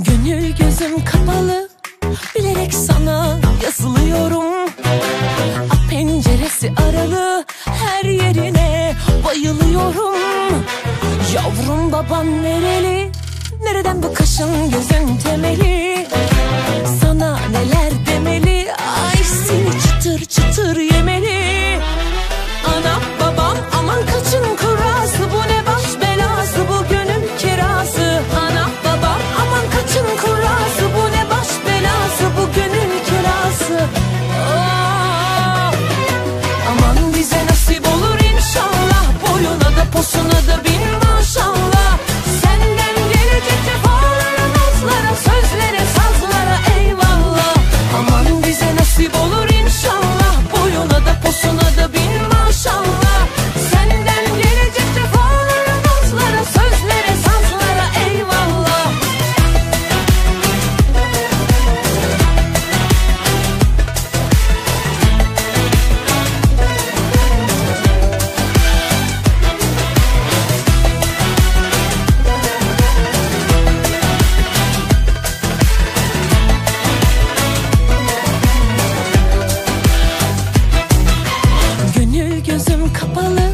Gönül gözüm kapalı, bilerek sana yazılıyorum. Penceresi aralı, her yerine bayılıyorum. Yavrum baban nereli? Nereden bu kaşın gözün temeli? Sana neler demeli? Ay seni çıtır çıtır yemeli. Anam babam aman kaçın kurası, bu ne baş belası, bu gönül kirası. Anam babam aman kaçın kurası, bu ne baş belası, bu gönül kirası. Oh. Aman bize nasip olur inşallah, boyuna da posuna da bin maşallah. Senden gelecek cefalara, nazlara, sözlere, sazlara eyvallah. Aman bize nasip olur inşallah, boyuna da posuna da bin maşallah. Senden gelecek cefalara, nazlara, sözlere, sazlara eyvallah. Gönül gözüm kapalı,